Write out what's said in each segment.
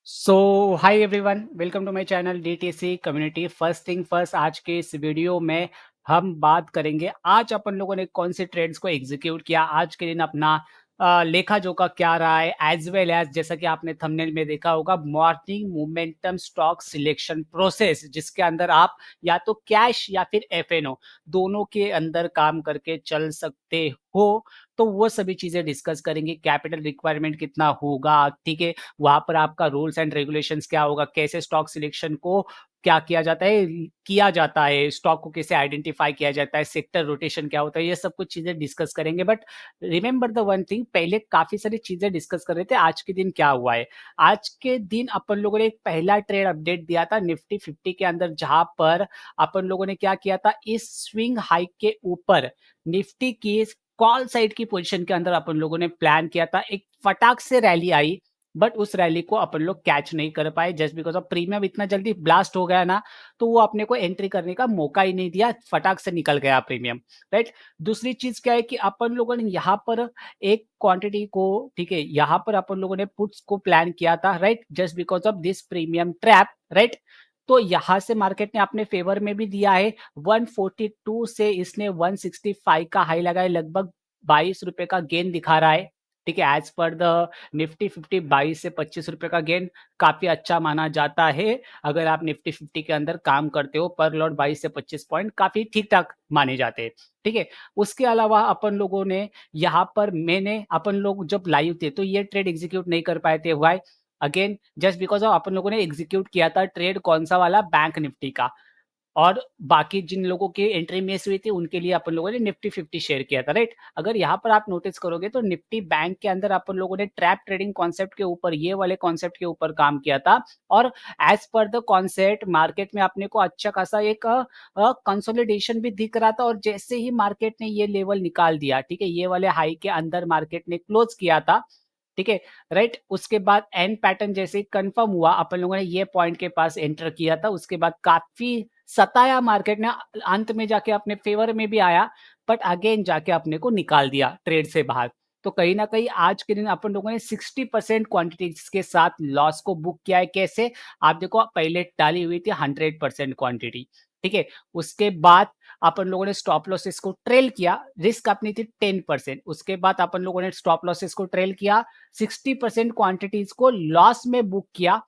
So hi everyone, welcome to my channel DTC community. First thing first, आज के इस video में हम बात करेंगे आज अपन लोगों ने कौन से ट्रेड्स को एग्जीक्यूट किया, आज के दिन अपना लेखा जोखा क्या रहा है, एज वेल एज जैसा कि आपने थंबनेल में देखा होगा morning momentum stock selection process, जिसके अंदर आप या तो कैश या फिर एफएनओ दोनों के अंदर काम करके चल सकते हो। तो वो सभी चीजें डिस्कस करेंगे। कैपिटल रिक्वायरमेंट कितना होगा, ठीक है, वहां पर आपका रूल्स एंड रेगुलेशंस क्या होगा, कैसे स्टॉक सिलेक्शन को क्या किया जाता है, स्टॉक को कैसे आइडेंटिफाई किया जाता है, सेक्टर रोटेशन क्या होता है, ये सब कुछ चीजें डिस्कस करेंगे। But remember the one thing, पहले काफी सारी चीजें डिस्कस कर रहे थे, आज के दिन क्या हुआ है। आज के दिन अपन लोगों ने एक पहला ट्रेड अपडेट दिया था निफ्टी 50 के अंदर, जहां पर अपन लोगों ने क्या किया था, इस स्विंग हाइक के ऊपर निफ्टी की कॉल साइड की पोजीशन के अंदर अपन लोगों ने प्लान किया था। एक फटाक से रैली आई, बट उस रैली को अपन लोग कैच नहीं कर पाए, जस्ट बिकॉज ऑफ प्रीमियम इतना जल्दी ब्लास्ट हो गया ना, तो वो अपने को एंट्री करने का मौका ही नहीं दिया, फटाक से निकल गया प्रीमियम। राइट। दूसरी चीज क्या है कि अपन लोगों ने यहाँ पर एक क्वांटिटी को, ठीक है, यहाँ पर अपन लोगों ने पुट्स को प्लान किया था, right, just because of this premium trap, right. तो यहां से मार्केट ने अपने फेवर में भी दिया है। 142 से इसने 165 का हाई लगाया, लगभग 22 रुपए का गेन दिखा रहा है। ठीक है, एज पर द निफ्टी 50 22 से 25 रुपए का गेन काफी अच्छा माना जाता है। अगर आप निफ्टी 50 के अंदर काम करते हो, पर लॉट 22 से 25 पॉइंट काफी ठीक ठाक माने जाते हैं। ठीक है। उसके अलावा अपन लोगों ने यहाँ पर, मैंने अपन लोग जब लाइव थे तो ये ट्रेड एग्जीक्यूट नहीं कर पाए थे। Why? Again just because of अपन लोगों ने एग्जीक्यूट किया था ट्रेड कौन सा वाला, बैंक निफ्टी का। और बाकी जिन लोगों की एंट्री मिस हुई थी उनके लिए अपन लोगों ने निफ्टी 50 शेयर किया था, राइट। अगर यहाँ पर आप नोटिस करोगे तो निफ्टी बैंक के अंदर अपन लोगों ने ट्रैप ट्रेडिंग कॉन्सेप्ट के ऊपर, ये वाले कॉन्सेप्ट के ऊपर काम किया था। और as per the concept market में अपने को अच्छा खासा एक कंसोलिडेशन भी दिख रहा था। और जैसे ही मार्केट ने ये लेवल निकाल दिया, ठीक है, ये वाले हाई के अंदर मार्केट ने क्लोज किया था, ठीक है, राइट। उसके बाद एंड पैटर्न जैसे ही कंफर्म हुआ, अपन लोगों ने ये पॉइंट के पास एंटर किया था। उसके बाद काफी सताया मार्केट ने, अंत में जाके अपने फेवर में भी आया, बट अगेन जाके अपने को निकाल दिया ट्रेड से बाहर। तो कहीं ना कहीं आज के दिन अपन लोगों ने 60% क्वांटिटीज के साथ लॉस को बुक किया है। कैसे? आप देखो, पहले डाली हुई थी 100% क्वांटिटी, ठीक है। उसके बाद अपन लोगों ने स्टॉप लॉसेस को ट्रेल किया, रिस्क अपनी थी 10%। उसके बाद अपन लोगों ने स्टॉप लॉसेस को ट्रेल किया, 60% क्वांटिटीज को लॉस में बुक किया,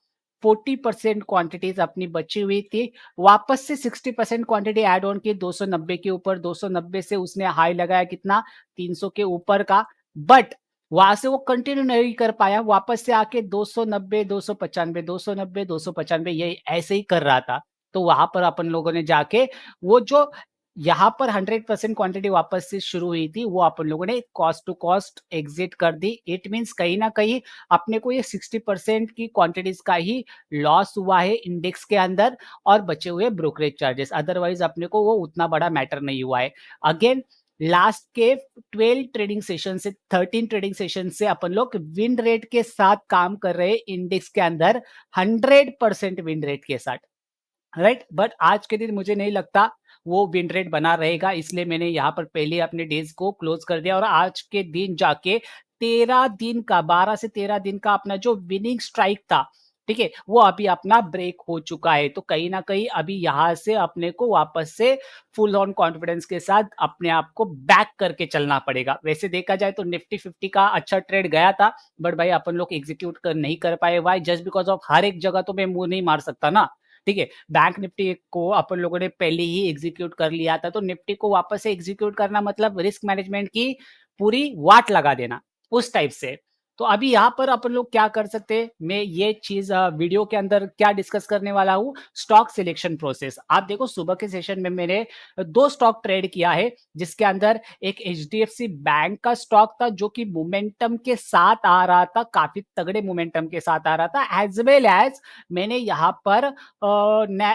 40% क्वांटिटीज अपनी बची हुई थी, वापस से 60% क्वांटिटी ऐड ऑन की 290 के ऊपर। 290 से उसने हाई लगाया कितना, 300 के ऊपर का। बट वहां से वो कंटिन्यू नहीं कर पाया, वापस से आके 290, 295, 290, 295 ये ऐसे ही कर रहा था। तो वहां पर अपन लोगों ने जाके वो जो यहाँ पर 100% क्वांटिटी वापस से शुरू हुई थी, वो अपन लोगों ने कॉस्ट टू कॉस्ट एग्जिट कर दी। इट मींस कहीं ना कहीं अपने को ये 60% की क्वांटिटीज का ही लॉस हुआ है इंडेक्स के अंदर, और बचे हुए ब्रोकरेज चार्जेस, अदरवाइज अपने को वो उतना बड़ा मैटर नहीं हुआ है। अगेन लास्ट के 12 ट्रेडिंग सेशन से, 13 ट्रेडिंग सेशन से अपन लोग विन रेट के साथ काम कर रहे हैं इंडेक्स के अंदर, 100% विन रेट के साथ, राइट। बट आज के दिन मुझे नहीं लगता वो विन रेट बना रहेगा, इसलिए मैंने यहाँ पर पहले अपने डेज को क्लोज कर दिया। और आज के दिन जाके 13 दिन का, 12 से 13 दिन का अपना जो विनिंग स्ट्राइक था, ठीक है, वो अभी अपना ब्रेक हो चुका है। तो कहीं ना कहीं अभी यहां से अपने को वापस से फुल ऑन कॉन्फिडेंस के साथ अपने आप को बैक करके चलना पड़ेगा। वैसे देखा जाए तो निफ्टी 50 का अच्छा ट्रेड गया था, बट भाई अपन लोग एग्जीक्यूट कर नहीं कर पाए। वाई? जस्ट बिकॉज ऑफ हर एक जगह तो मैं मुंह नहीं मार सकता ना, ठीक है। बैंक निफ्टी को अपन लोगों ने पहले ही एग्जीक्यूट कर लिया था, तो निफ्टी को वापस से एग्जीक्यूट करना मतलब रिस्क मैनेजमेंट की पूरी वाट लगा देना, उस टाइप से। तो अभी यहाँ पर अपन लोग क्या कर सकते हैं, मैं ये चीज वीडियो के अंदर क्या डिस्कस करने वाला हूँ, स्टॉक सिलेक्शन प्रोसेस। आप देखो, सुबह के सेशन में मैंने दो स्टॉक ट्रेड किया है, जिसके अंदर एक एचडीएफसी बैंक का स्टॉक था जो कि मोमेंटम के साथ आ रहा था, काफी तगड़े मोमेंटम के साथ आ रहा था। एज वेल एज मैंने यहाँ पर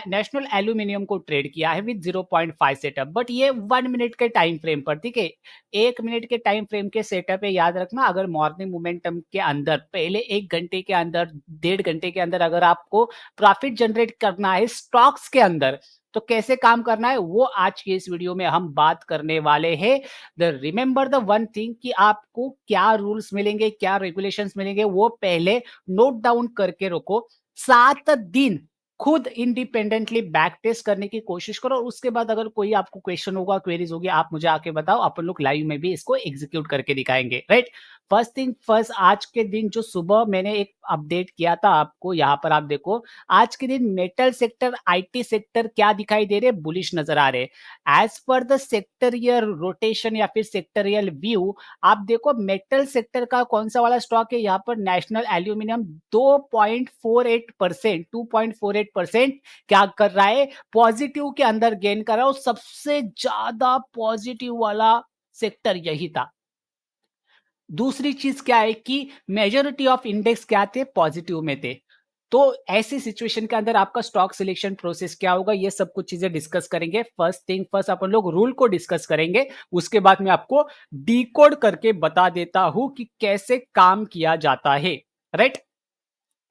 नेशनल एल्यूमिनियम को ट्रेड किया है विद 0.5 सेटअप, बट ये 1 मिनट के टाइम फ्रेम पर, ठीक है। 1 मिनट के टाइम फ्रेम के सेटअप है, याद रखना। अगर मॉर्निंग मोमेंटम के अंदर पहले 1 घंटे के अंदर, 1.5 घंटे के अंदर अगर आपको प्रॉफिट जनरेट करना है स्टॉक्स के अंदर, तो कैसे काम करना है वो आज के इस वीडियो में हम बात करने वाले हैं। The remember the one thing कि आपको क्या रूल्स मिलेंगे, क्या रेगुलेशंस मिलेंगे वो पहले नोट डाउन करके रखो। 7 दिन खुद इंडिपेंडेंटली बैक टेस्ट करने की कोशिश करो और उसके बाद अगर कोई आपको क्वेश्चन होगा, क्वेरीज होगी, आप मुझे आके बताओ, अपन लोग लाइव में भी इसको एग्जीक्यूट करके दिखाएंगे, राइट। फर्स्ट थिंग फर्स्ट, आज के दिन जो सुबह मैंने एक अपडेट किया था आपको, यहाँ पर आप देखो, आज के दिन मेटल सेक्टर, आईटी सेक्टर क्या दिखाई दे रहे, बुलिश नजर आ रहे। एज पर द सेक्टरियल रोटेशन या फिर सेक्टरियल व्यू, आप देखो मेटल सेक्टर का कौन सा वाला स्टॉक है, यहाँ पर नेशनल एल्यूमिनियम 2.48%, 2.48% क्या कर रहा है, पॉजिटिव के अंदर गेन कर रहा है और सबसे ज्यादा पॉजिटिव वाला सेक्टर यही था। दूसरी चीज क्या है कि मेजॉरिटी ऑफ इंडेक्स क्या थे, पॉजिटिव में थे। तो ऐसी सिचुएशन के अंदर आपका स्टॉक सिलेक्शन प्रोसेस क्या होगा, ये सब कुछ चीजें डिस्कस करेंगे। फर्स्ट थिंग फर्स्ट, अपन लोग रूल को डिस्कस करेंगे, उसके बाद मैं आपको डिकोड करके बता देता हूं कि कैसे काम किया जाता है, राइट।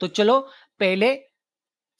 तो चलो पहले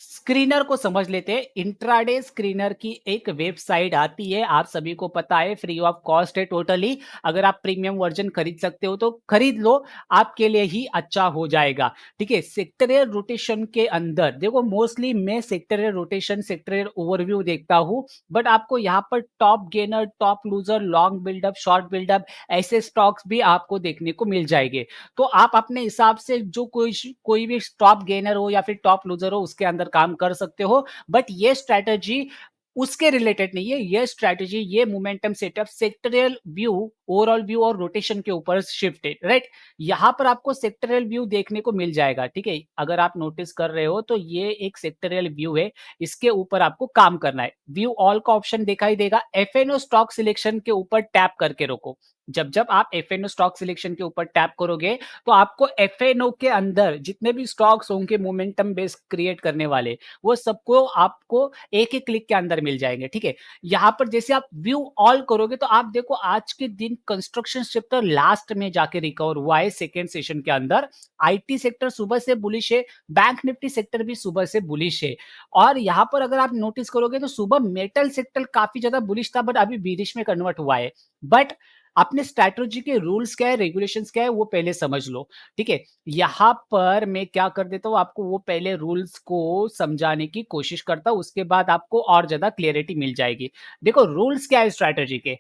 स्क्रीनर को समझ लेते हैं। इंट्राडे स्क्रीनर की एक वेबसाइट आती है, आप सभी को पता है, फ्री ऑफ कॉस्ट है टोटली। अगर आप प्रीमियम वर्जन खरीद सकते हो तो खरीद लो, आपके लिए ही अच्छा हो जाएगा, ठीक है। सेक्टरियल रोटेशन के अंदर देखो, मोस्टली मैं सेक्टरियल रोटेशन, सेक्टरियल ओवरव्यू देखता हूं, बट आपको यहाँ पर top gainer, top loser, long buildup, short buildup, ऐसे स्टॉक्स भी आपको देखने को मिल जाएंगे। तो आप अपने हिसाब से जो कोई भी टॉप गेनर हो या फिर टॉप लूजर हो उसके अंदर काम कर सकते हो, बट ये स्ट्रैटेजी उसके रिलेटेड नहीं है। ये स्ट्रैटेजी, ये momentum setup sectorial view, overall view और रोटेशन के ऊपर शिफ्ट है, राइट। यहां पर आपको सेक्टरियल व्यू देखने को मिल जाएगा, ठीक है। अगर आप नोटिस कर रहे हो तो ये एक सेक्टरियल व्यू है, इसके ऊपर आपको काम करना है। व्यू ऑल का ऑप्शन दिखाई देगा, एफएनओ स्टॉक सिलेक्शन के ऊपर टैप करके रोको। जब जब आप एफएनओ स्टॉक सिलेक्शन के ऊपर टैप करोगे तो आपको एफएनओ के अंदर जितने भी स्टॉक्स होंगे मोमेंटम बेस क्रिएट करने वाले, वो सबको आपको एक ही क्लिक के अंदर मिल जाएंगे, ठीक है। यहां पर जैसे आप व्यू ऑल करोगे तो आप देखो आज के दिन कंस्ट्रक्शन सेक्टर लास्ट में जाके रिकवर हुआ है सेकेंड सेशन के अंदर। आईटी सेक्टर सुबह से बुलिश है, बैंक निफ्टी सेक्टर भी सुबह से बुलिश है। और यहां पर अगर आप नोटिस करोगे तो सुबह मेटल सेक्टर काफी ज्यादा बुलिश था, बट अभी बीरिश में कन्वर्ट हुआ है। बट अपने स्ट्रैटेजी के रूल्स क्या है, रेगुलेशंस क्या है, वो पहले समझ लो, ठीक है। यहां पर मैं क्या कर देता हूं, आपको वो पहले रूल्स को समझाने की कोशिश करता हूं, उसके बाद आपको और ज्यादा क्लियरिटी मिल जाएगी। देखो रूल्स क्या है स्ट्रैटेजी के,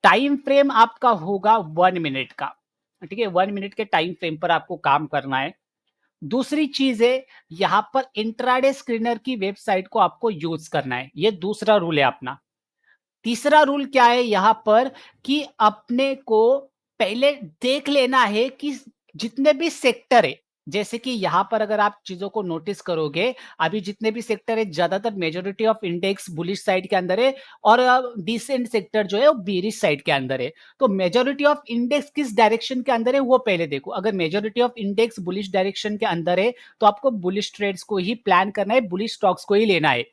टाइम फ्रेम आपका होगा 1 मिनट का, ठीक है। 1 मिनट के टाइम फ्रेम पर आपको काम करना है। दूसरी चीज है, यहां पर इंट्राडे स्क्रीनर की वेबसाइट को आपको यूज करना है, ये दूसरा रूल है अपना। तीसरा रूल क्या है यहां पर कि अपने को पहले देख लेना है कि जितने भी सेक्टर है, जैसे कि यहां पर अगर आप चीजों को नोटिस करोगे, अभी जितने भी सेक्टर है ज्यादातर majority of index bullish side के अंदर है और डिसेंट सेक्टर जो है वो बीरिश साइड के अंदर है। तो मेजोरिटी ऑफ इंडेक्स किस डायरेक्शन के अंदर है वो पहले देखो। अगर majority of index bullish direction के अंदर है तो आपको बुलिश ट्रेड्स को ही प्लान करना है, बुलिश स्टॉक्स को ही लेना है।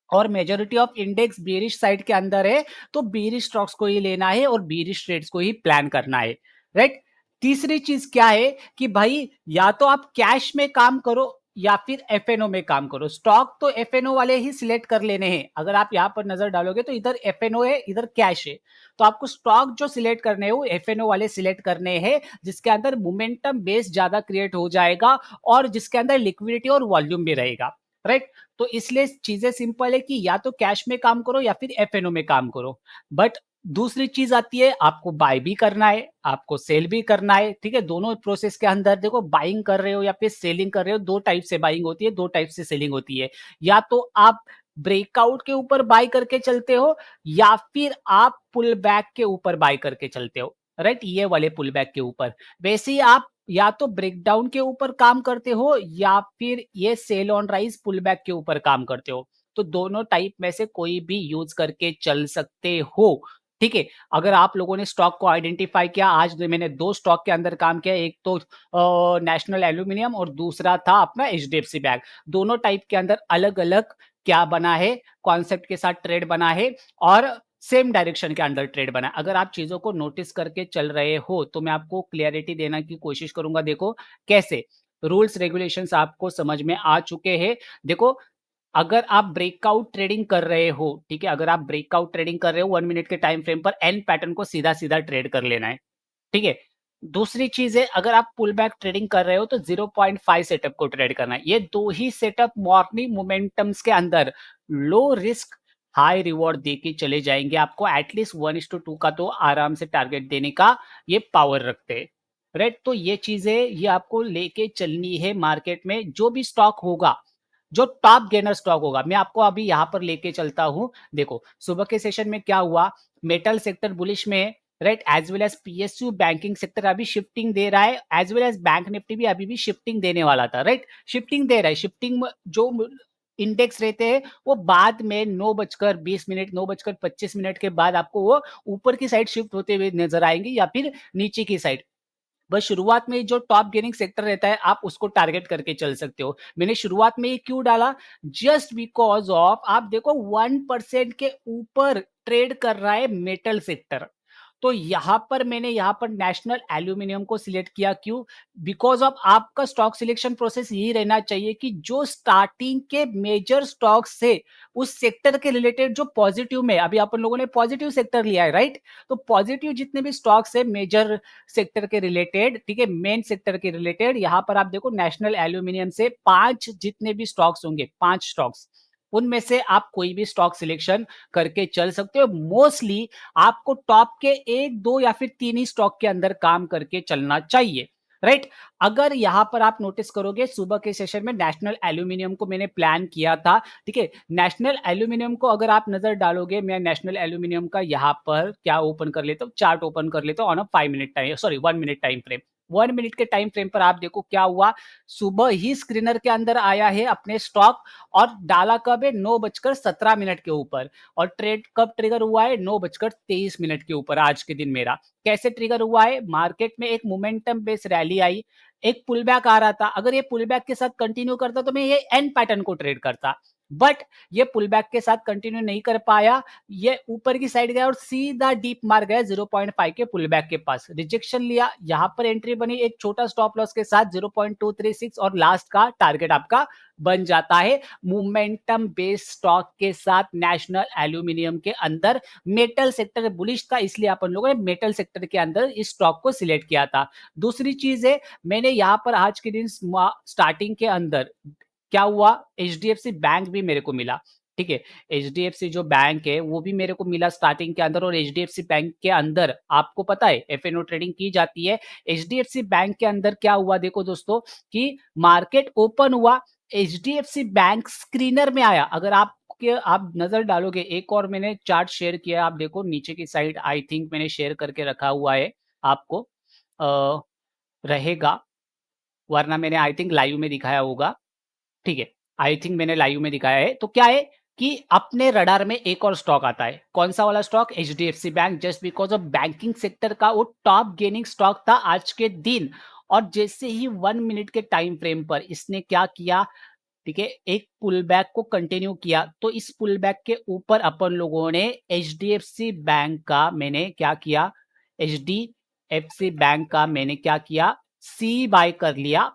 और majority of index bearish side के अंदर है तो बेरिश स्टॉक्स को ही लेना है और बेरिश ट्रेड्स को ही प्लान करना है, राइट। तीसरी चीज क्या है कि भाई या तो आप कैश में काम करो या फिर एफएनओ में काम करो। स्टॉक तो एफएनओ वाले ही सिलेक्ट कर लेने हैं। अगर आप यहां पर नजर डालोगे तो इधर एफएनओ है, इधर कैश है, तो आपको स्टॉक जो सिलेक्ट करने हैं वो एफएनओ वाले सिलेक्ट करने हैं, जिसके अंदर मोमेंटम बेस ज्यादा क्रिएट हो जाएगा और जिसके अंदर लिक्विडिटी और वॉल्यूम भी रहेगा, राइट। तो इसलिए चीजें सिंपल है कि या तो कैश में काम करो या फिर एफएनओ में काम करो। बट दूसरी चीज आती है, आपको बाय भी करना है, आपको सेल भी करना है, ठीक है। दोनों प्रोसेस के अंदर देखो, बाइंग कर रहे हो या फिर सेलिंग कर रहे हो, दो टाइप से बाइंग होती है, दो टाइप से सेलिंग होती है। या तो आप ब्रेकआउट के ऊपर बाय करके चलते हो या फिर आप पुल बैक के ऊपर बाय करके चलते हो, राइट, ये वाले पुल बैक के ऊपर। वैसे ही आप या तो ब्रेकडाउन के ऊपर काम करते हो या फिर ये sell on rise pull back के ऊपर काम करते हो। तो दोनों टाइप में से कोई भी यूज करके चल सकते हो, ठीक है। अगर आप लोगों ने स्टॉक को आइडेंटिफाई किया, आज मैंने दो स्टॉक के अंदर काम किया, एक तो नेशनल एल्यूमिनियम और दूसरा था अपना एचडीएफसी बैंक। दोनों टाइप के अंदर अलग अलग क्या बना है, कॉन्सेप्ट के साथ ट्रेड बना है और सेम डायरेक्शन के अंडर ट्रेड बना है। अगर आप चीजों को नोटिस करके चल रहे हो तो मैं आपको क्लियरिटी देने की कोशिश करूंगा। देखो कैसे रूल्स रेगुलेशंस आपको समझ में आ चुके हैं। देखो अगर आप ब्रेकआउट ट्रेडिंग कर रहे हो, ठीक है? अगर आप ब्रेकआउट ट्रेडिंग कर रहे हो 1 मिनट के टाइम फ्रेम पर एन पैटर्न को सीधा-सीधा ट्रेड कर लेना है, ठीक है? दूसरी चीज़ है अगर आप पुल बैक ट्रेडिंग कर रहे हो तो 0.5 सेटअप को ट्रेड करना है। ये 2 ही सेटअप मॉर्निंग मोमेंटम्स के अंदर लो रिस्क हाई रिवॉर्ड देके चले जाएँगे आपको एटलीस्ट 1:2 का तो आराम से टारगेट देने का ये पावर रखते हैं, राइट? तो ये चीज़ें ये आपको लेके चलनी है मार्केट में जो भी स्टॉक होगा, जो टॉप गेनर स्टॉक होगा, मैं आपको अभी यहाँ पर लेके चलता हूँ। देखो, सुबह के सेशन में क्या हुआ, मेटल सेक्टर बुलिश में है, right? As well as PSU banking sector अभी शिफ्टिंग दे रहा है, as well as bank Nifty भी अभी भी शिफ्टिंग देने वाला था, राइट? शिफ्टिंग दे रहा है, शिफ्टिंग में जो इंडेक्स रहते हैं, वो बाद में 9 बजकर 20 मिनट, 9 बजकर 25 मिनट के बाद आपको वो ऊपर की साइड शिफ्ट होते हुए नज़र आएँगे या फिर नीचे की साइड। बस शुरुआत में जो टॉप गेनिंग सेक्टर रहता है आप उसको टारगेट करके चल सकते हो। मैंने शुरुआत में ये क्यों डाला? जस्ट बिकॉज़ ऑफ आप देखो 1% के ऊपर ट्रेड कर रहा है मेटल सेक्टर। तो यहाँ पर मैंने यहाँ पर नेशनल एल्यूमीनियम को सिलेक्ट किया क्यों? बिकॉज़ ऑफ आपका स्टॉक सिलेक्शन प्रोसेस यही रहना चाहिए कि जो स्टार्टिंग के मेजर स्टॉक्स से उस सेक्टर के रिलेटेड जो पॉजिटिव में अभी अपन लोगों ने पॉजिटिव सेक्टर लिया है, राइट? तो पॉजिटिव जितने भी स्टॉक्स है मेजर सेक्टर के रिलेटेड, ठीक है, मेन सेक्टर के रिलेटेड यहाँ पर आप देखो नेशनल एल्यूमिनियम से 5 जितने भी स्टॉक्स होंगे, 5 स्टॉक्स, उनमें से आप कोई भी स्टॉक सिलेक्शन करके चल सकते हो। मोस्टली आपको टॉप के 1, 2 या फिर 3 ही स्टॉक के अंदर काम करके चलना चाहिए, राइट? अगर यहाँ पर आप नोटिस करोगे सुबह के सेशन में नेशनल एल्यूमिनियम को मैंने प्लान किया था, ठीक है? नेशनल एल्यूमिनियम को अगर आप नज़र डालोगे, मैं नेशनल एल्यूमिनियम का यहाँ पर क्या ओपन कर लेता हूँ, चार्ट ओपन कर लेता हूँ on a 5 minute time sorry 1 minute time frame. 1 minute के टाइम फ्रेम पर आप देखो क्या हुआ, सुबह ही स्क्रीनर के अंदर आया है अपने स्टॉक और डाला कब है 9 बजकर 17 मिनट के ऊपर और ट्रेड कब ट्रिगर हुआ है 9 बजकर 23 मिनट के ऊपर आज के दिन मेरा। कैसे ट्रिगर हुआ है? मार्केट में एक मोमेंटम बेस्ड रैली आई, एक पुल बैक आ रहा था। अगर ये पुल बैक के साथ कंटिन्यू करता तो मैं ये एन पैटर्न को ट्रेड करता। बट ये पुल बैक के साथ कंटिन्यू नहीं कर पाया, ये ऊपर की साइड गया और सीधा डीप मार गया 0.5 के पुल बैक के पास। रिजेक्शन लिया, यहां पर एंट्री बनी एक छोटा स्टॉप लॉस के साथ 0.236 और लास्ट का टारगेट आपका बन जाता है मोमेंटम बेस्ड स्टॉक के साथ नेशनल एल्यूमिनियम के अंदर। मेटल सेक्टर बुलिश था इसलिए अपन लोगों ने मेटल सेक्टर के अंदर इस स्टॉक को सिलेक्ट किया था। दूसरी चीज है मैंने यहाँ पर आज के दिन स्टार्टिंग के अंदर क्या हुआ, एचडीएफसी बैंक भी मेरे को मिला, ठीक है? एचडीएफसी जो बैंक है वो भी मेरे को मिला स्टार्टिंग के अंदर और एचडीएफसी बैंक के अंदर आपको पता है एफएनओ ट्रेडिंग की जाती है। एचडीएफसी बैंक के अंदर क्या हुआ देखो दोस्तों कि मार्केट ओपन हुआ, एचडीएफसी बैंक स्क्रीनर में आया। अगर आप नजर डालोगे, एक और मैंने चार्ट शेयर किया, आप देखो नीचे की साइड आई थिंक मैंने शेयर करके रखा हुआ है आपको, अ, रहेगा, वरना मैंने आई थिंक लाइव में दिखाया होगा, ठीक है, आई थिंक मैंने लाइव में दिखाया है। तो क्या है कि अपने रडार में एक और स्टॉक आता है, कौन सा वाला stock? HDFC bank, just because of banking sector का वो टॉप गेनिंग स्टॉक था आज के दिन। और जैसे ही 1 मिनट के टाइम फ्रेम पर इसने क्या किया, ठीक है, एक पुल बैक को कंटिन्यू किया, तो इस पुल बैक के ऊपर अपन लोगों ने एचडीएफसी बैंक का मैंने क्या किया, एचडीएफसी बैंक का मैंने क्या किया, सी बाय कर लिया,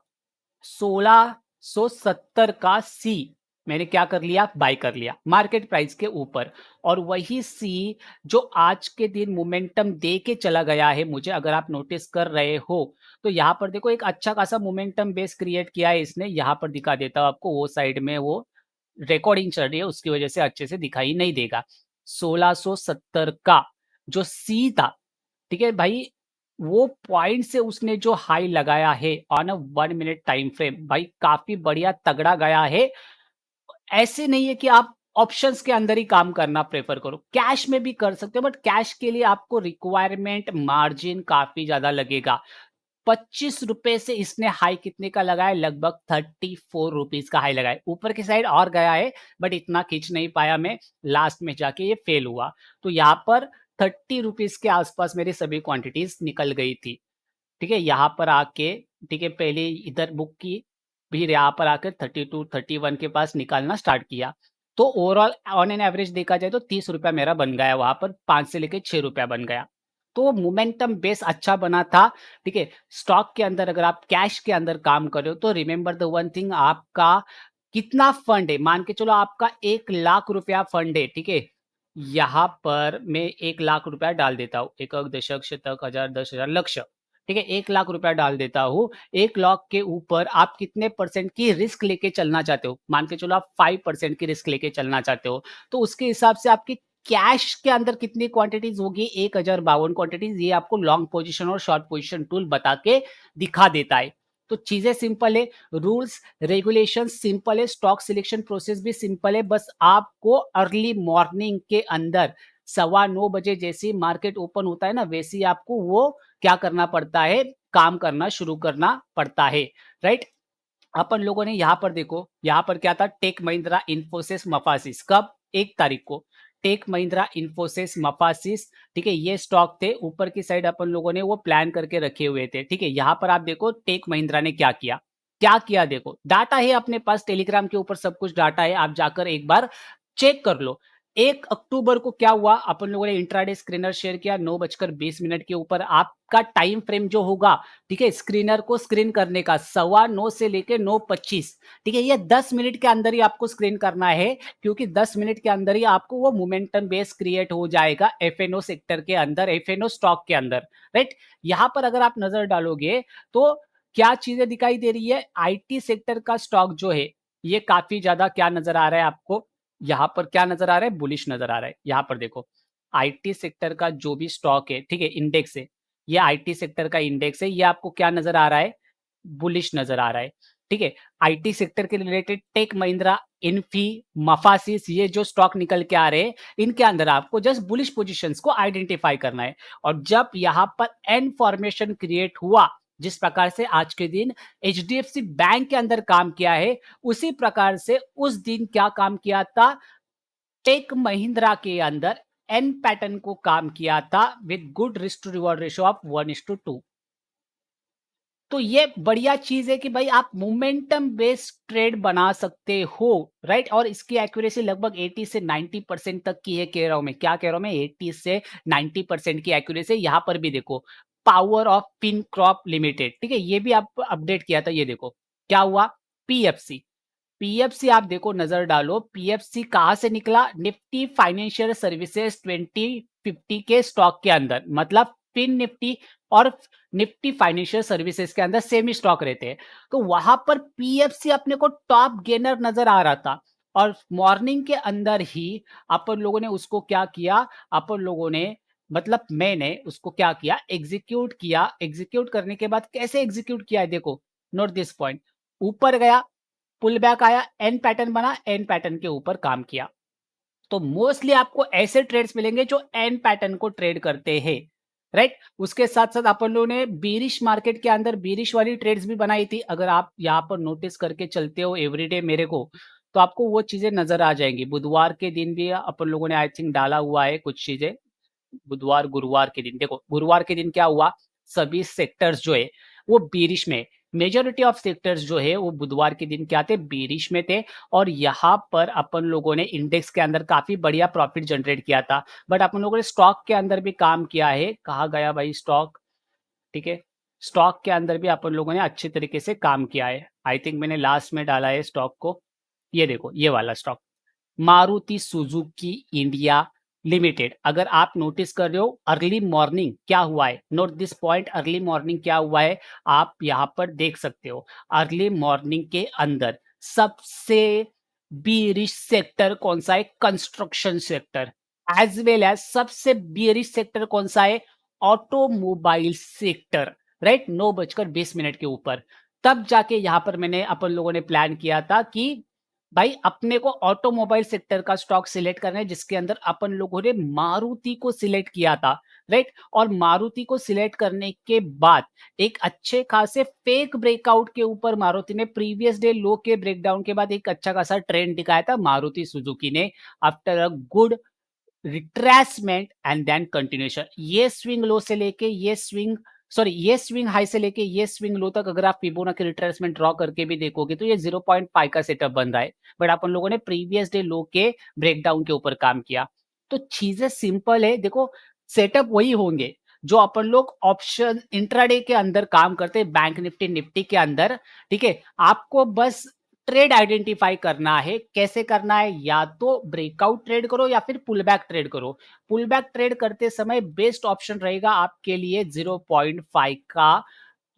1670 का सी मैंने क्या कर लिया, बाय कर लिया मार्केट प्राइस के ऊपर। और वही सी जो आज के दिन मोमेंटम दे के चला गया है मुझे, अगर आप नोटिस कर रहे हो तो यहाँ पर देखो एक अच्छा खासा मोमेंटम बेस क्रिएट किया है इसने, यहाँ पर दिखा देता हूँ आपको, वो साइड में वो रिकॉर्डिंग चल रही है उसकी वजह से अच्छे से दिखाई नहीं देगा। 1670 का जो सी था, ठीक है भाई, वो पॉइंट से उसने जो हाई लगाया है on a 1 minute time frame, भाई काफी बढ़िया तगड़ा गया है। ऐसे नहीं है कि आप ऑप्शंस के अंदर ही काम करना प्रेफर करो, कैश में भी कर सकते हो, बट कैश के लिए आपको रिक्वायरमेंट मार्जिन काफी ज्यादा लगेगा। 25 रुपए से इसने हाई कितने का लगाया, लगभग 34 रुपीज का हाई लगाया, ऊपर की साइड और गया है बट इतना खींच नहीं पाया मैं, लास्ट में जाके ये फेल हुआ। तो यहाँ पर 30 रुपीज के आसपास मेरी सभी क्वांटिटीज निकल गई थी, ठीक है? यहाँ पर आके, ठीक है, पहले इधर बुक की, फिर यहाँ पर आकर 32 31 के पास निकालना स्टार्ट किया। तो ओवरऑल ऑन एन एवरेज देखा जाए तो 30 रुपया मेरा बन गया, वहां पर 5 से लेके 6 रुपया बन गया। तो मोमेंटम बेस अच्छा बना था, ठीक है? स्टॉक के अंदर अगर आप कैश के अंदर काम कर रहे हो तो रिमेंबर द वन थिंग, आपका कितना फंड है, मान के चलो आपका 1 लाख रुपया फंड है, ठीक है? यहाँ पर मैं 1 लाख रुपया डाल देता हूँ। एकक, दशक, शतक, हज़ार, 10,000, लक्ष, ठीक है? 1 लाख रुपया डाल देता हूँ। 1 लाख के ऊपर आप कितने परसेंट की रिस्क लेके चलना चाहते हो? मान के चलो आप 5% की रिस्क लेके चलना चाहते हो, तो उसके हिसाब से आपकी कैश के अंदर कितनी क्वांटिटीज़ होगी? 1052 क्वांटिटीज़, ये आपको लॉन्ग पोज़ीशन और शॉर्ट पोज़ीशन टूल बता के दिखा देता है। तो चीज़ें सिंपल है, रूल्स रेगुलेशन सिंपल है, स्टॉक सिलेक्शन प्रोसेस भी सिंपल है। बस आपको अर्ली मॉर्निंग के अंदर 9:15 बजे जैसे ही मार्केट ओपन होता है ना, वैसे ही आपको वो क्या करना पड़ता है, काम करना शुरू करना पड़ता है, राइट? अपन लोगों ने यहाँ पर देखो, यहाँ पर क्या था, टेक महिंद्रा, इन्फोसिस, मफासिस, कब? 1 तारीख को। टेक महिंद्रा, इन्फोसिस, मफासिस, ठीक है? ये स्टॉक थे, ऊपर की साइड अपन लोगों ने वो प्लान करके रखे हुए थे, ठीक है? यहाँ पर आप देखो टेक महिंद्रा ने क्या किया, क्या किया देखो, डाटा है अपने पास, टेलीग्राम के ऊपर सब कुछ डाटा है, आप जाकर एक बार चेक कर लो। 1 अक्टूबर को क्या हुआ, अपन लोगों ने इंट्राडे स्क्रीनर शेयर किया 9:20 के ऊपर, आपका टाइम फ्रेम जो होगा, ठीक है, स्क्रीनर को स्क्रीन करने का 9:15 से लेके 9:25, ठीक है, ये 10 मिनट के अंदर ही आपको स्क्रीन करना है, क्योंकि 10 मिनट के अंदर ही आपको वो मोमेंटम बेस क्रिएट हो जाएगा एफएनओ सेक्टर के अंदर, एफएनओ स्टॉक के अंदर, राइट? यहां पर अगर आप नजर डालोगे तो क्या चीजें दिखाई दे रही है, आईटी सेक्टर का स्टॉक जो है, ये काफी ज्यादा क्या नजर आ रहा है आपको, यहां पर क्या नजर आ रहा है, बुलिश नजर आ रहा है। यहां पर देखो, आईटी सेक्टर का जो भी स्टॉक है, ठीक है, इंडेक्स है, ये आईटी सेक्टर का इंडेक्स है, ये आपको क्या नजर आ रहा है, बुलिश नजर आ रहा है, ठीक है? आईटी सेक्टर के रिलेटेड टेक महिंद्रा, इन्फी, मफासिस, ये जो स्टॉक निकल के आ रहे हैं, इनके अंदर आपको जस्ट बुलिश पोजीशंस को आइडेंटिफाई करना है। और जब यहां पर एन फॉर्मेशन क्रिएट हुआ, जिस प्रकार से आज के दिन एचडीएफसी बैंक के अंदर काम किया है, उसी प्रकार से उस दिन क्या काम किया था, टेक महिंद्रा के अंदर एन पैटर्न को काम किया था with good risk to reward ratio of 1:2। तो ये बढ़िया चीज है कि भाई आप मोमेंटम बेस्ड ट्रेड बना सकते हो, राइट? और इसकी एक्यूरेसी लगभग 80 से 90% तक की है, कह रहा हूं मैं, क्या कह रहा हूं मैं, 80 से 90% की एक्यूरेसी। यहां पर भी देखो, power of pin crop limited, ठीक है, ये भी आप अपडेट किया था, ये देखो क्या हुआ, पीएफसी, पीएफसी आप देखो, नजर डालो, पीएफसी कहां से निकला, निफ्टी फाइनेंशियल सर्विसेज 2050 के स्टॉक के अंदर, मतलब फिन निफ्टी और निफ्टी फाइनेंशियल सर्विसेज के अंदर सेम ही स्टॉक रहते हैं, तो वहां पर पीएफसी अपने को टॉप गेनर नजर आ रहा था। और मॉर्निंग के अंदर ही अपन लोगों ने उसको क्या किया, अपन लोगों ने, मतलब मैंने उसको क्या किया, एग्जीक्यूट किया। एग्जीक्यूट करने के बाद कैसे एग्जीक्यूट किया है देखो, नोट दिस पॉइंट, ऊपर गया, पुल बैक आया, एन पैटर्न बना, एन पैटर्न के ऊपर काम किया। तो मोस्टली आपको ऐसे ट्रेड्स मिलेंगे जो एन पैटर्न को ट्रेड करते हैं, राइट? उसके साथ साथ अपन लोगों ने बीरिश मार्केट के अंदर बीरिश वाली ट्रेड्स भी बनाई थी। अगर आप यहाँ पर नोटिस करके चलते हो एवरीडे मेरे को, तो आपको वो चीजें नजर आ जाएंगी। बुधवार के दिन भी अपन लोगों ने आई थिंक डाला हुआ है कुछ चीजें, बुधवार गुरुवार के दिन देखो, गुरुवार के दिन क्या हुआ, सभी सेक्टर्स जो है वो बीरिश में, मेजोरिटी ऑफ सेक्टर्स जो है वो बुधवार के दिन क्या थे, बीरिश में थे। और यहाँ पर अपन लोगों ने इंडेक्स के अंदर काफी बढ़िया प्रॉफिट जनरेट किया था। बट अपन लोगों ने स्टॉक के अंदर भी काम किया है, कहा गया भाई स्टॉक, ठीक है, स्टॉक के अंदर भी अपन लोगों ने अच्छे तरीके से काम किया है। आई थिंक मैंने लास्ट में डाला है स्टॉक को, ये देखो ये वाला stock, Maruti Suzuki India limited. अगर आप नोटिस कर रहे हो अर्ली मॉर्निंग क्या हुआ है, note this point, early morning क्या हुआ है, आप यहां पर देख सकते हो। अर्ली मॉर्निंग के अंदर सबसे बीरिश सेक्टर कौन सा है, construction sector, as well as सबसे बीरिश सेक्टर कौन सा है, ऑटोमोबाइल सेक्टर, राइट? 9:20 के ऊपर, तब जाके यहां पर मैंने, अपन लोगों ने प्लान किया था कि भाई अपने को ऑटोमोबाइल सेक्टर का स्टॉक सिलेक्ट करना है, जिसके अंदर अपन लोगों ने मारुति को सिलेक्ट किया था, राइट? और मारुति को सिलेक्ट करने के बाद एक अच्छे खासे फेक ब्रेकआउट के ऊपर मारुति ने प्रीवियस डे लो के ब्रेकडाउन के बाद एक अच्छा खासा ट्रेंड दिखाया था मारुति सुजुकी ने, after a good retracement and then continuation. ये स्विंग लो से लेके ये स्विंग, सॉरी, ये स्विंग हाई से लेके ये स्विंग लो तक अगर आप फिबोनाची रिट्रेसमेंट ड्रॉ करके भी देखोगे तो ये 0.5 का सेटअप बन रहा है। बट अपन लोगों ने प्रीवियस डे लो के ब्रेकडाउन के ऊपर काम किया। तो चीजें सिंपल है, देखो सेटअप वही होंगे जो अपन लोग ऑप्शन इंट्राडे के अंदर काम करते हैं, बैंक निफ्टी निफ्टी के अंदर, ठीक है? आपको बस ट्रेड आइडेंटिफाई करना है। कैसे करना है? या तो ब्रेकआउट ट्रेड करो या फिर पुल बैक ट्रेड करो। पुल बैक ट्रेड करते समय बेस्ट ऑप्शन रहेगा आपके लिए 0.5 का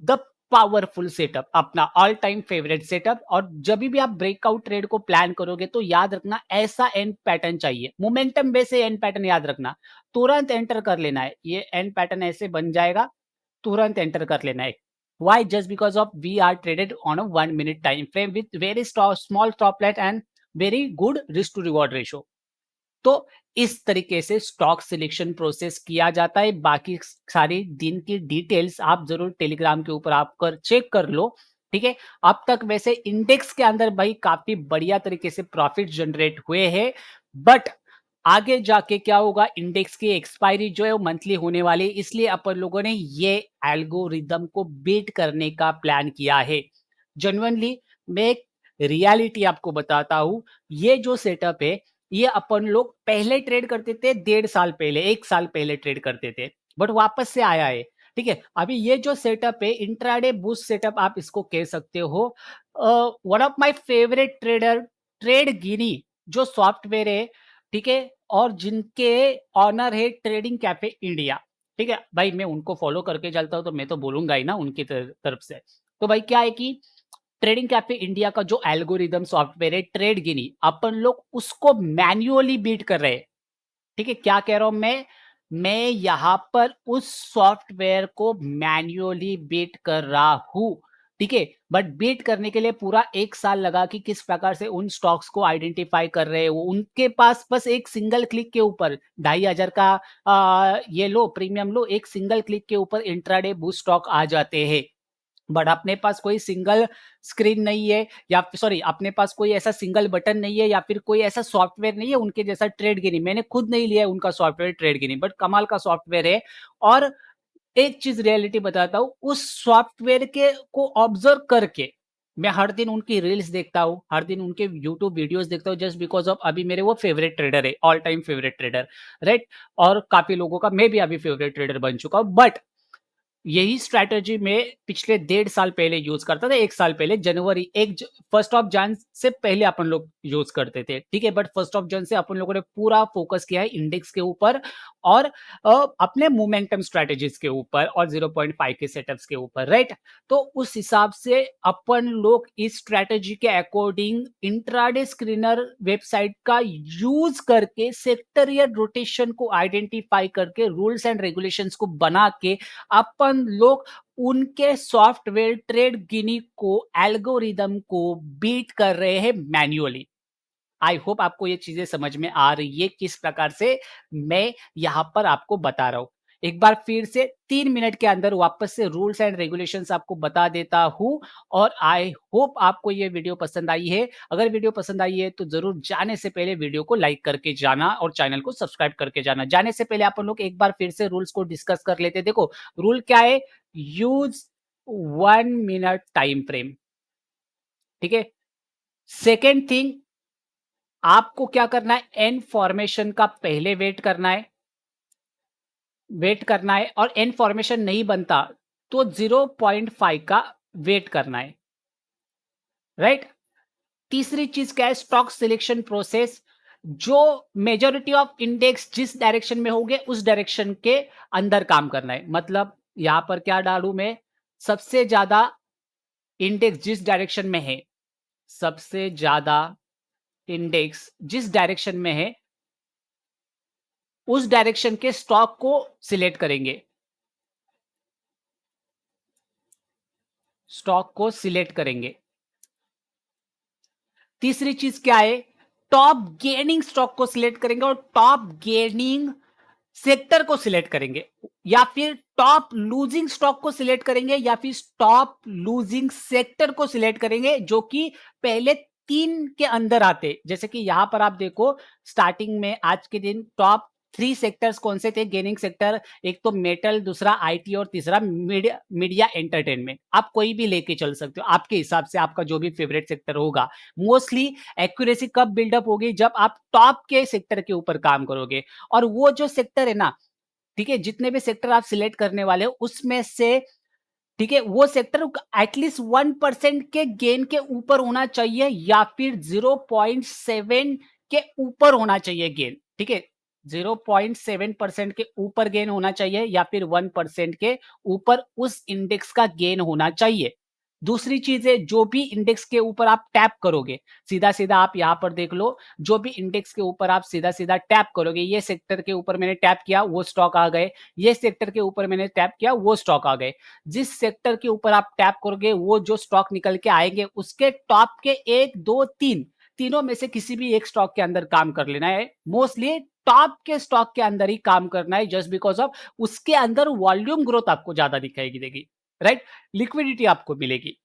द पावरफुल सेटअप, अपना ऑल टाइम फेवरेट सेटअप। और जब भी आप ब्रेकआउट ट्रेड को प्लान करोगे तो याद रखना ऐसा एंड पैटर्न चाहिए, मोमेंटम बेस एंड पैटर्न याद रखना, तुरंत एंटर कर लेना है। ये एंड पैटर्न ऐसे बन जाएगा, तुरंत एंटर कर लेना है। Why? Just because of we are traded on a 1 minute time frame with very small stop loss and very good risk to reward ratio. तो इस तरीके से स्टॉक सिलेक्शन प्रोसेस किया जाता है। बाकी सारी दिन की डिटेल्स आप जरूर टेलीग्राम के ऊपर आप कर चेक कर लो। ठीक है, अब तक वैसे इंडेक्स के अंदर भाई काफी बढ़िया तरीके से प्रॉफिट जनरेट हुए हैं, बट आगे जाके क्या होगा, इंडेक्स की एक्सपायरी जो है वो मंथली होने वाली है, इसलिए अपन लोगों ने ये एल्गोरिदम को बीट करने का प्लान किया है। जेन्युइनली मैं एक रियलिटी आपको बताता हूं, ये जो सेटअप है ये अपन लोग पहले ट्रेड करते थे 1.5 साल पहले, 1 साल पहले ट्रेड करते थे, बट वापस से आया है। ठीक है, अभी ये जो सेटअप है इंट्राडे बूस्ट सेटअप आप इसको कह सकते हो। One of my favourite trader trade genie जो सॉफ्टवेयर है, ठीक है, और जिनके ऑनर है ट्रेडिंग कैफे इंडिया। ठीक है भाई, मैं उनको फॉलो करके चलता हूं तो मैं तो बोलूंगा ही ना उनकी तरफ से। तो भाई क्या है कि ट्रेडिंग कैफे इंडिया का जो एल्गोरिदम सॉफ्टवेयर है ट्रेड गिनी, अपन लोग उसको मैन्युअली बीट कर रहे हैं। ठीक है, क्या कह रहा हूं मैं यहां पर उस सॉफ्टवेयर को मैन्युअली बीट कर रहा हूं। ठीक है, बट बीट करने के लिए पूरा 1 साल लगा कि किस प्रकार से उन स्टॉक्स को आइडेंटिफाई कर रहे हैं वो। उनके पास बस एक सिंगल क्लिक के ऊपर 2,500 का ये लो प्रीमियम लो, एक सिंगल क्लिक के ऊपर इंट्राडे बूस्ट स्टॉक आ जाते हैं। बट अपने पास कोई सिंगल स्क्रीन नहीं है, या सॉरी अपने पास कोई ऐसा सिंगल बटन नहीं है, या फिर कोई ऐसा सॉफ्टवेयर नहीं है उनके जैसा ट्रेड गिनी। मैंने खुद नहीं लिया है उनका सॉफ्टवेयर ट्रेड गिनी, बट कमाल का सॉफ्टवेयर है। और एक चीज रियलिटी बताता हूं, उस सॉफ्टवेयर के को ऑब्जर्व करके मैं हर दिन उनकी रील्स देखता हूं, हर दिन उनके यूट्यूब वीडियोस देखता हूं, जस्ट बिकॉज ऑफ अभी मेरे वो फेवरेट ट्रेडर है, all time favourite trader, right. और काफी लोगों का मैं भी अभी फेवरेट ट्रेडर बन चुका हूं। बट यही स्ट्रैटेजी मैं पिछले 1.5 साल पहले यूज करता था, 1 साल पहले जनवरी एक फर्स्ट ऑफ जन से पहले अपन लोग यूज करते थे। ठीक है, बट फर्स्ट ऑफ जन से अपन लोगों ने पूरा फोकस किया है इंडेक्स के ऊपर और अपने मोमेंटम स्ट्रैटेजीज के ऊपर और 0.5 के सेटअप्स के ऊपर, राइट। तो उस हिसाब से अपन लोग इस स्ट्रैटेजी के अकॉर्डिंग इंट्राडे स्क्रीनर वेबसाइट का यूज करके सेक्टरियल रोटेशन को आइडेंटिफाई करके रूल्स एंड रेगुलेशंस को बना के अपन लोग उनके सॉफ्टवेयर ट्रेड गिनी को एल्गोरिदम को बीट कर रहे हैं मैन्युअली। आई होप आपको ये चीजें समझ में आ रही है किस प्रकार से मैं यहां पर आपको बता रहा हूं। एक बार फिर से 3 मिनट के अंदर वापस से रूल्स एंड रेगुलेशंस आपको बता देता हूं। और आई होप आपको ये वीडियो पसंद आई है। अगर वीडियो पसंद आई है तो जरूर जाने से पहले वीडियो को लाइक करके जाना और चैनल को सब्सक्राइब करके जाना। जाने से पहले अपन लोग एक बार फिर से रूल्स को डिस्कस कर लेते। देखो रूल क्या है, यूज 1 मिनट टाइम फ्रेम। ठीक है, सेकेंड थिंग, आपको क्या करना है, एन फॉर्मेशन का पहले वेट करना है और एन फॉर्मेशन नहीं बनता तो 0.5 का वेट करना है, राइट। तीसरी चीज क्या है, स्टॉक सिलेक्शन प्रोसेस। जो मेजोरिटी ऑफ इंडेक्स जिस डायरेक्शन में होंगे उस डायरेक्शन के अंदर काम करना है। मतलब यहां पर क्या डालू मैं, सबसे ज्यादा इंडेक्स जिस डायरेक्शन में है, सबसे ज्यादा इंडेक्स जिस डायरेक्शन में है उस डायरेक्शन के स्टॉक को सिलेक्ट करेंगे, स्टॉक को सिलेक्ट करेंगे। तीसरी चीज क्या है, टॉप गेनिंग स्टॉक को सिलेक्ट करेंगे और टॉप गेनिंग सेक्टर को सिलेक्ट करेंगे, या फिर टॉप लूजिंग स्टॉक को सिलेक्ट करेंगे, या फिर टॉप लूजिंग सेक्टर को सिलेक्ट करेंगे जो कि पहले 3 के अंदर आते। जैसे कि यहां पर आप देखो स्टार्टिंग में आज के दिन टॉप 3 सेक्टर्स कौन से थे गेनिंग सेक्टर, एक तो मेटल, दूसरा आईटी और तीसरा मीडिया मीडिया एंटरटेनमेंट। आप कोई भी लेके चल सकते हो आपके हिसाब से, आपका जो भी फेवरेट सेक्टर होगा। मोस्टली एक्यूरेसी कब बिल्डअप होगी, जब आप टॉप के सेक्टर के ऊपर काम करोगे। और वो जो सेक्टर है ना, ठीक है, जितने भी सेक्टर आप सिलेक्ट करने वाले हो उसमें से ठीक है? वो सेक्टर एटलीस्ट 1% के गेन के ऊपर होना चाहिए या फिर 0.7 के ऊपर होना चाहिए गेन, ठीक है? 0.7% के ऊपर गेन होना चाहिए या फिर 1% के ऊपर उस इंडेक्स का गेन होना चाहिए। दूसरी चीज़ है, जो भी इंडेक्स के ऊपर आप टैप करोगे, सीधा-सीधा आप यहाँ पर देख लो, जो भी इंडेक्स के ऊपर आप सीधा-सीधा टैप करोगे, ये सेक्टर के ऊपर मैंने टैप किया, वो स्टॉक आ गए, ये सेक्टर के ऊपर मैंने टैप किया, वो स्टॉक आ गए। जिस सेक्टर के ऊपर आप टैप करोगे वो जो स्टॉक निकल के आएँगे उसके टॉप के 1, 2, 3 तीनों में से किसी भी एक स्टॉक के अंदर काम कर लेना है। मोस्टली टॉप के स्टॉक के अंदर ही काम करना है जस्ट बिकॉज़ ऑफ उसके अंदर वॉल्यूम ग्रोथ आपको ज़्यादा दिखाई देगी, राइट? लिक्विडिटी आपको मिलेगी।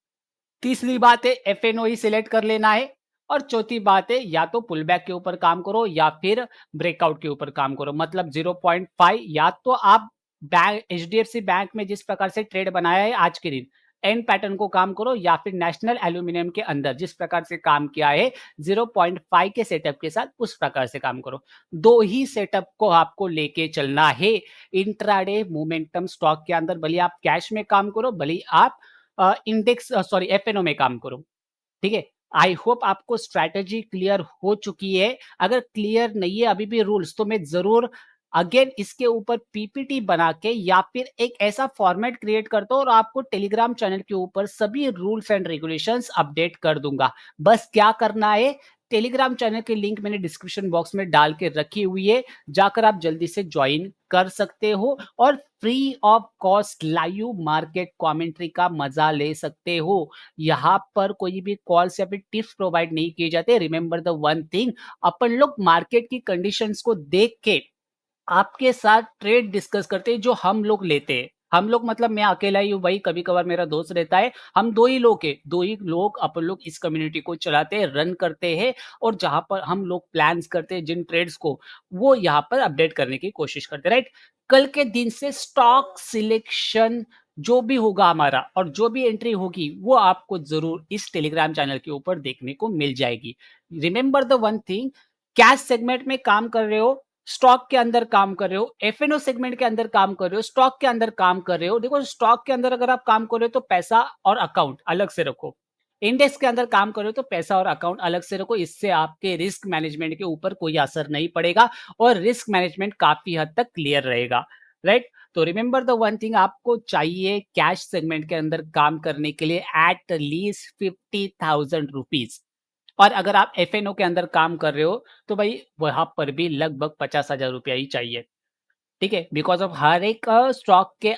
तीसरी बात है एफएनओ ही सिलेक्ट कर लेना है और चौथी बात है या तो पुल बैक के ऊपर काम करो या फिर ब्रेकआउट के ऊपर काम करो मतलब 0.5 या तो आप बैंक एचडीएफसी बैंक में जिस प्रकार से ट्रेड बनाया है आज के दिन एंड पैटर्न को काम करो या फिर नेशनल एल्यूमिनियम के अंदर जिस प्रकार से काम किया है 0.5 के सेटअप के साथ उस प्रकार से काम करो। दो ही सेटअप को आपको लेके चलना है इंट्राडे मोमेंटम स्टॉक के अंदर, भले आप कैश में काम करो भले आप इंडेक्स सॉरी एफएनओ में काम करो, ठीक है? आई होप आपको स्ट्रैटेजी क्लियर हो चुकी है। अगर क्लियर नहीं है अभी भी रूल्स तो मैं ज़रूर अगेन इसके ऊपर पीपीटी बना के या फिर एक ऐसा फॉर्मेट क्रिएट करता हूँ और आपको टेलीग्राम चैनल के ऊपर सभी रूल्स एंड रेगुलेशंस अपडेट कर दूँगा। बस क्या करना है, टेलीग्राम चैनल की लिंक मैंने डिस्क्रिप्शन बॉक्स में डाल के रखी हुई है, जाकर आप जल्दी से जॉइन कर सकते हो और free of cost live market commentary का मज़ा ले सकते हो। यहाँ पर कोई भी कॉल्स या फिर टिप्स प्रोवाइड नहीं किए जाते। रिमेंबर द वन थिंग, अपन लोग मार्केट की कंडीशंस को देख के आपके साथ ट्रेड डिस्कस करते हैं जो हम लोग लेते हैं। हम लोग मतलब मैं अकेला ही हूँ भाई, कभी-कभार मेरा दोस्त रहता है। हम 2 ही लोग हैं, 2 ही लोग अपन लोग इस कम्युनिटी को चलाते हैं, रन करते हैं और जहाँ पर हम लोग प्लान्स करते हैं जिन ट्रेड्स को, वो यहाँ पर अपडेट करने की कोशिश करते हैं, राइट? कल के दिन से स्टॉक सिलेक्शन जो भी होगा हमारा और जो भी एंट्री होगी, वो आपको ज़रूर इस टेलीग्राम चैनल के ऊपर देखने को मिल जाएगी। Remember the one thing, cash segment में काम कर रहे हो, स्टॉक के अंदर काम कर रहे हो, एफएनओ सेगमेंट के अंदर काम कर रहे हो, स्टॉक के अंदर काम कर रहे हो। देखो स्टॉक के अंदर अगर आप काम कर रहे हो तो पैसा और अकाउंट अलग से रखो। इंडेक्स के अंदर काम कर रहे हो तो पैसा और अकाउंट अलग से रखो। इससे आपके रिस्क मैनेजमेंट के ऊपर कोई असर नहीं पड़ेगा और रिस्क मैनेजमेंट काफ़ी हद तक क्लियर रहेगा, राइट? तो रिमेंबर द वन थिंग, आपको चाहिए कैश सेगमेंट के अंदर काम करने के लिए एट लीस्ट 50,000 रुपीज़। और अगर आप एफएनओ के अंदर काम कर रहे हो, तो भई वहाँ पर भी लगभग 50,000 रुपया ही चाहिए। ठीक है? बिकॉज़ ऑफ हर एक स्टॉक के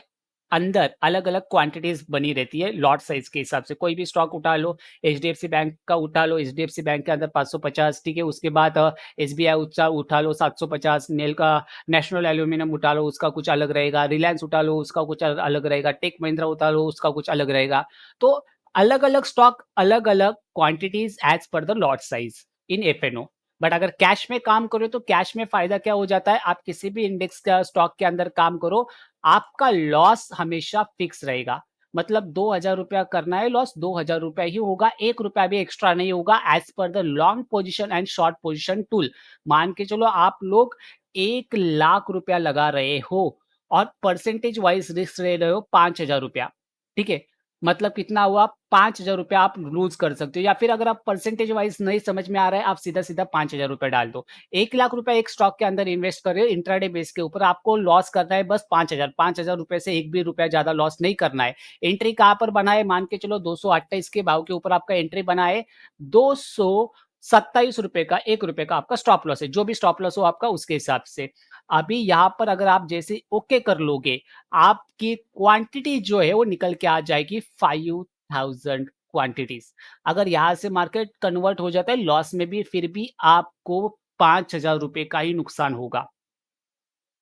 अंदर अलग-अलग क्वांटिटीज़ बनी रहती है लॉट साइज़ के हिसाब से। कोई भी स्टॉक उठा लो, एचडीएफसी बैंक का उठा लो, एचडीएफसी बैंक के अंदर 550, ठीक है? उसके बाद एसबीआई उचा उठा लो 750, नेल का नेशनल एल्यूमीनियम उठा लो, उसका कुछ अलग रहेगा, रिलायंस उठा लो, उसका कुछ अलग रहेगा, टेक महिंद्रा उठा लो, उसका कुछ अलग रहेगा। तो अलग-अलग स्टॉक, अलग-अलग quantities as per the lot size in FNO. But अगर कैश में काम करो तो कैश में फ़ायदा क्या हो जाता है, आप किसी भी इंडेक्स का स्टॉक के अंदर काम करो, आपका लॉस हमेशा फिक्स रहेगा। मतलब ₹2000 करना है लॉस, ₹2000 ही होगा, ₹1 भी एक्स्ट्रा नहीं होगा as per the long position and short position tool. मान के चलो आप लोग ₹1,00,000 लगा रहे हो और परसेंटेज वाइज़ रिस्क ले रहे हो ₹5000, ठीक है? मतलब कितना हुआ, ₹5000 आप लूज़ कर सकते हो या फिर अगर आप परसेंटेज वाइज़ नहीं समझ में आ रहा है, आप सीधा-सीधा ₹5000 डाल दो। ₹1,00,000 एक स्टॉक के अंदर इन्वेस्ट कर रहे हो इंट्राडे बेस के ऊपर, आपको लॉस करना है बस 5,000, ₹5000 से एक भी रुपया ज़्यादा लॉस नहीं करना है। एंट्री कहाँ पर बना है, मान के चलो 228 के भाव के ऊपर आपका एंट्री बना है, ₹227 का ₹1 का आपका स्टॉप लॉस है, जो भी स्टॉप लॉस हो आपका उसके हिसाब से। अभी यहाँ पर अगर आप जैसे ओके कर लोगे, आपकी क्वांटिटी जो है वो निकल के आ जाएगी 5000 क्वांटिटीज़। अगर यहाँ से मार्केट कन्वर्ट हो जाता है लॉस में भी, फिर भी आपको ₹5000 का ही नुकसान होगा।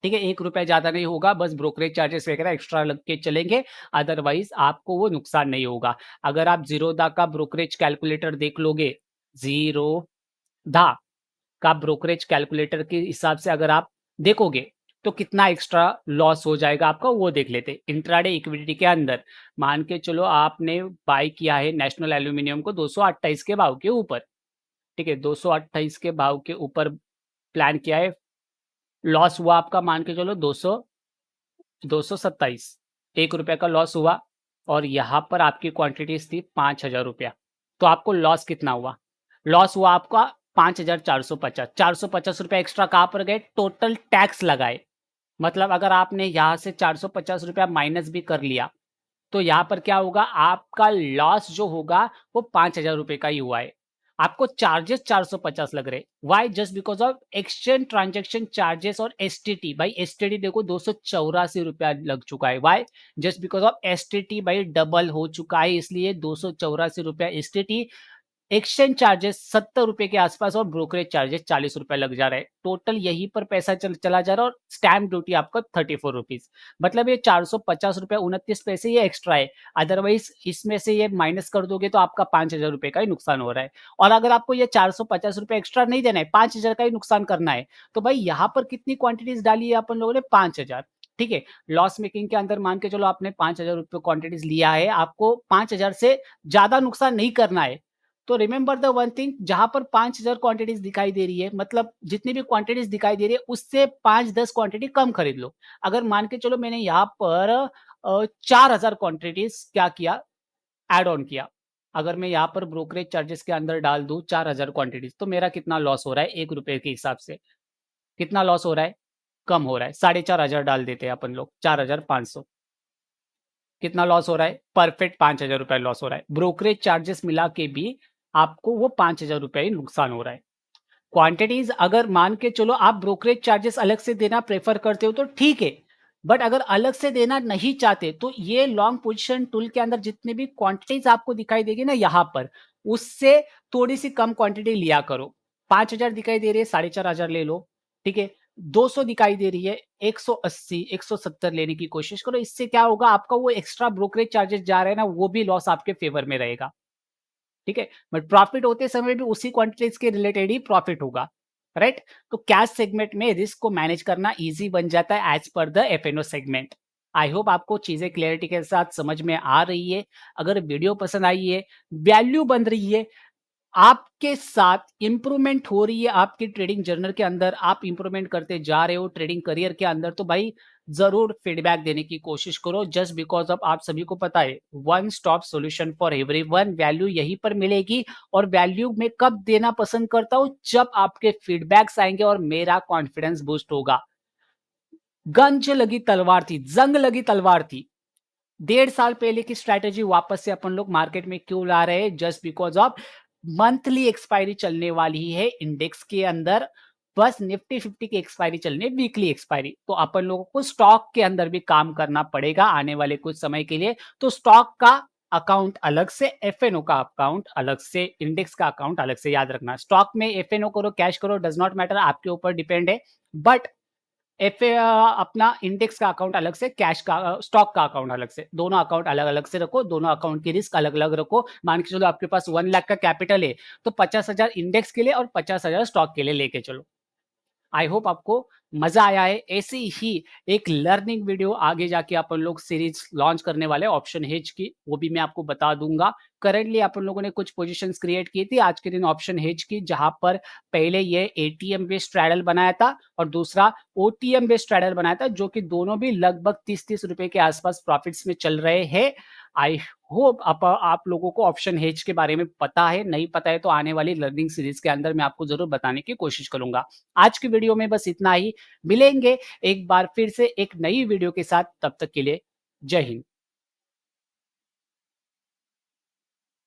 ठीक है? ₹1 ज़्यादा नहीं होगा, बस ब्रोकरेज चार्जेस वगैरह एक्स्ट्रा लग के चलेंगे, अदरवाइज़ आपको वो नुकसान नहीं होगा। अगर आप ज़ीरोधा का ब्रोकरेज कैलकुलेटर देख लोगे, ज़ीरोधा का ब्रोकरेज कैलकुलेटर के हिसाब से अगर आप देखोगे, तो कितना एक्स्ट्रा लॉस हो जाएगा आपका वो देख लेते हैं। इंट्राडे इक्विटी के अंदर मान के चलो आपने बाय किया है नेशनल एल्यूमीनियम को 228 के भाव के ऊपर, ठीक है? 228 के भाव के ऊपर प्लान किया है, लॉस हुआ आपका मान के चलो 227, ₹1 का लॉस हुआ। और यहाँ पर आपकी क्वांटिटीज़ थी ₹5000। तो आपको लॉस कितना हुआ? लॉस हुआ आपका 5450, ₹450 एक्स्ट्रा कहाँ पर गए? टोटल टैक्स लगाए। मतलब अगर आपने यहाँ से ₹450 माइनस भी कर लिया, तो यहाँ पर क्या होगा, आपका लॉस जो होगा वो ₹5000 का ही हुआ है। आपको चार्जेस 450 लग रहे। Why? Just because of exchange transaction charges और एसटीटी। भाई एसटीटी देखो ₹284 लग चुका है। Why? Just because of STT भाई डबल हो चुका है, इसलिए ₹284 एसटीटी। एक्सचेंज चार्जेस ₹70 के आसपास और ब्रोकरेज चार्जेस ₹40 लग जा रहा है। टोटल यहीं पर पैसा चला जा रहा है और स्टैम्प ड्यूटी आपका ₹34। मतलब ये ₹450 29 पैसे ये एक्स्ट्रा है। अदरवाइज़ इसमें से ये माइनस कर दोगे तो आपका ₹5000 का ही नुकसान हो रहा है। और अगर आपको ये ₹450 एक्स्ट्रा नहीं देना है, 5000 का ही नुकसान करना है, तो भाई यहाँ पर कितनी क्वांटिटीज़ डाली है अपन लोगों ने? 5000। ठीक है? लॉस मेकिंग के अंदर मान के चलो आपने ₹5000 क्वांटिटीज़ लिया है, आपको 5000 से ज़्यादा नुकसान नहीं करना है। तो रिमेंबर द वन थिंग, जहां पर 5000 क्वांटिटीज दिखाई दे रही है, मतलब जितनी भी क्वांटिटीज दिखाई दे रही है उससे 5-10 क्वांटिटी कम खरीद लो। अगर मान के चलो मैंने यहाँ पर 4000 क्वांटिटीज क्या किया, एड ऑन किया। अगर मैं यहाँ पर ब्रोकरेज चार्जेस के अंदर डाल दूं 4000 क्वांटिटीज, तो मेरा कितना लॉस हो रहा है ₹1 के हिसाब से? कितना लॉस हो रहा है? कम हो रहा है। 4500 डाल देते हैं अपन लोग, 4500। कितना लॉस हो रहा है? परफेक्ट ₹5000 लॉस हो रहा है। ब्रोकरेज चार्जेस मिला के भी आपको वो ₹5000 ही नुकसान हो रहा है। क्वांटिटीज अगर मान के चलो आप ब्रोकरेज चार्जेस अलग से देना प्रेफर करते हो तो ठीक है, बट अगर अलग से देना नहीं चाहते तो ये लॉन्ग पोजीशन टूल के अंदर जितने भी क्वांटिटीज आपको दिखाई देगी ना यहाँ पर, उससे थोड़ी सी कम क्वांटिटी लिया करो। 5000 दिखाई दे रही है, 4500 ले लो। ठीक है? 200 दिखाई दे रही है, 180 170 लेने की कोशिश करो। इससे क्या होगा, आपका वो एक्स्ट्रा ब्रोकरेज चार्जेस जा रहे हैं ना, वो भी लॉस आपके फेवर में रहेगा। ठीक है? बट प्रॉफिट होते समय भी उसी क्वांटिटीज के रिलेटेड ही प्रॉफिट होगा, राइट? तो कैश सेगमेंट में रिस्क को मैनेज करना इजी बन जाता है as per the FNO segment. I hope आपको चीजें क्लियरिटी के साथ समझ में आ रही है। अगर वीडियो पसंद आई है, वैल्यू बन रही है, आपके साथ इंप्रूवमेंट हो रही है आपकी ट्रेडिंग जर्नल के अंदर, आप इंप्रूवमेंट करते जा रहे हो ट्रेडिंग करियर के अंदर, तो भाई जरूर फीडबैक देने की कोशिश करो। जस्ट बिकॉज ऑफ आप सभी को पता है, one stop solution for everyone, value यहीं पर मिलेगी। और वैल्यू मैं कब देना पसंद करता हूं? जब आपके फीडबैक्स आएंगे और मेरा कॉन्फिडेंस बूस्ट होगा। गंज लगी तलवार थी, जंग लगी तलवार थी, 1.5 साल पहले की स्ट्रैटेजी वापस से अपन लोग मार्केट में क्यों ला रहे हैं? Just because of monthly expiry चलने वाली है इंडेक्स के अंदर, बस निफ्टी 50 की एक्सपायरी चलनी है, वीकली एक्सपायरी। तो अपन लोगों को स्टॉक के अंदर भी काम करना पड़ेगा आने वाले कुछ समय के लिए। तो स्टॉक का अकाउंट अलग से, एफएनओ का अकाउंट अलग से, इंडेक्स का अकाउंट अलग से। याद रखना, स्टॉक में एफएनओ करो, कैश करो, डज नॉट मैटर, आपके ऊपर डिपेंड है। बट अपना इंडेक्स का अकाउंट अलग से, कैश का स्टॉक का अकाउंट अलग से, दोनों अकाउंट अलग अलग से रखो, दोनों अकाउंट की रिस्क अलग अलग रखो। मान के चलो आपके पास 1 लाख का कैपिटल है, तो 50,000 इंडेक्स के लिए और 50,000 स्टॉक के लिए लेके चलो। आई होप आपको मजा आया है। ऐसी ही एक लर्निंग वीडियो आगे जाके अपन लोग सीरीज लॉन्च करने वाले ऑप्शन हेज की, वो भी मैं आपको बता दूंगा। करंटली अपन लोगों ने कुछ पोजीशंस क्रिएट की थी आज के दिन ऑप्शन हेज की, जहां पर पहले ये एटीएम बेस्ड स्ट्रैडल बनाया था और दूसरा ओटीएम बेस्ड स्ट्रैडल बनाया था, जो कि दोनों भी लगभग 30-30 रुपए के आसपास प्रॉफिट्स में चल रहे हैं। आई होप आप लोगों को ऑप्शन हेज के बारे में पता है। नहीं पता है तो आने वाली लर्निंग सीरीज के अंदर मैं आपको जरूर बताने की कोशिश करूंगा। आज की वीडियो में बस इतना ही। मिलेंगे एक बार फिर से एक नई वीडियो के साथ, तब तक के लिए जय हिंद।